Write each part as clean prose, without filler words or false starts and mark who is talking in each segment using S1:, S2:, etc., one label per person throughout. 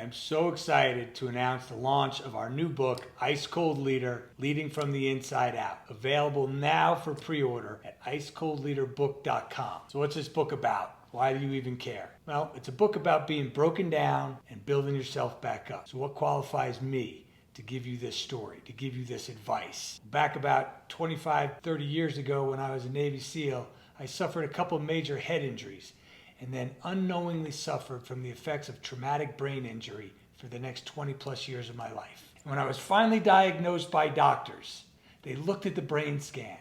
S1: I'm so excited to announce the launch of our new book, Ice Cold Leader, Leading from the Inside Out. Available now for pre-order at icecoldleaderbook.com. So what's this book about? Why do you even care? Well, it's a book about being broken down and building yourself back up. So what qualifies me to give you this story, to give you this advice? Back about 25, 30 years ago when I was a Navy SEAL, I suffered a couple major head injuries and then unknowingly suffered from the effects of traumatic brain injury for the next 20 plus years of my life. And when I was finally diagnosed by doctors, they looked at the brain scan,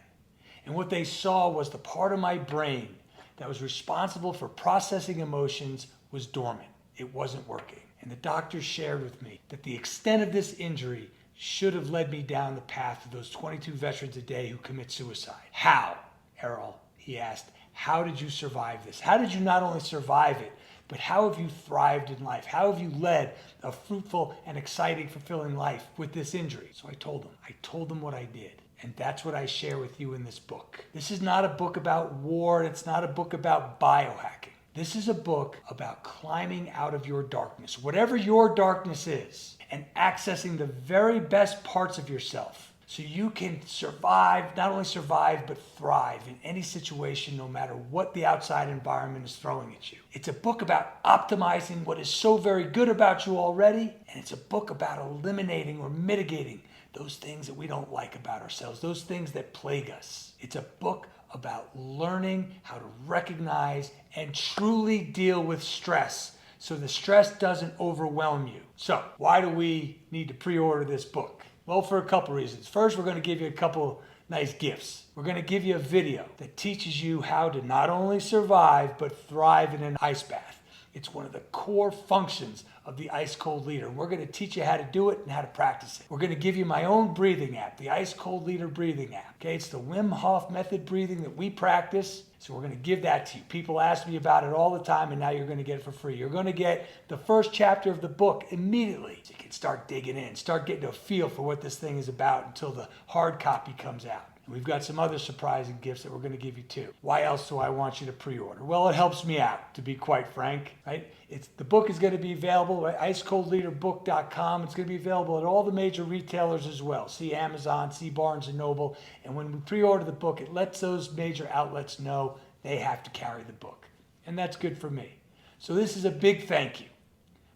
S1: and what they saw was the part of my brain that was responsible for processing emotions was dormant. It wasn't working. And the doctors shared with me that the extent of this injury should have led me down the path of those 22 veterans a day who commit suicide. How, Errol? He asked, how did you survive this? How did you not only survive it, but how have you thrived in life? How have you led a fruitful and exciting, fulfilling life with this injury? So I told them what I did. And that's what I share with you in this book. This is not a book about war. It's not a book about biohacking. This is a book about climbing out of your darkness, whatever your darkness is, and accessing the very best parts of yourself so you can survive, not only survive, but thrive in any situation, no matter what the outside environment is throwing at you. It's a book about optimizing what is so very good about you already, and it's a book about eliminating or mitigating those things that we don't like about ourselves, those things that plague us. It's a book about learning how to recognize and truly deal with stress so the stress doesn't overwhelm you. So why do we need to pre-order this book? Well, for a couple reasons. First, we're going to give you a couple nice gifts. We're going to give you a video that teaches you how to not only survive, but thrive in an ice bath. It's one of the core functions of the Ice Cold Leader. We're going to teach you how to do it and how to practice it. We're going to give you my own breathing app, the Ice Cold Leader breathing app. Okay, it's the Wim Hof method breathing that we practice. So we're going to give that to you. People ask me about it all the time, and now you're going to get it for free. You're going to get the first chapter of the book immediately. So you can start digging in, start getting a feel for what this thing is about until the hard copy comes out. We've got some other surprising gifts that we're going to give you too. Why else do I want you to pre-order? Well, it helps me out, to be quite frank. Right? The book is going to be available at icecoldleaderbook.com. It's going to be available at all the major retailers as well. See Amazon, see Barnes & Noble. And when we pre-order the book, it lets those major outlets know they have to carry the book. And that's good for me. So this is a big thank you.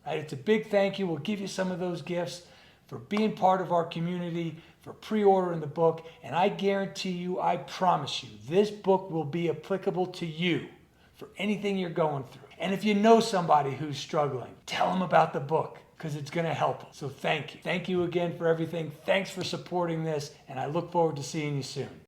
S1: Right? It's a big thank you. We'll give you some of those gifts for being part of our community, for pre-ordering the book, and I guarantee you, I promise you, this book will be applicable to you for anything you're going through. And if you know somebody who's struggling, tell them about the book, because it's going to help them. So thank you. Thank you again for everything. Thanks for supporting this, and I look forward to seeing you soon.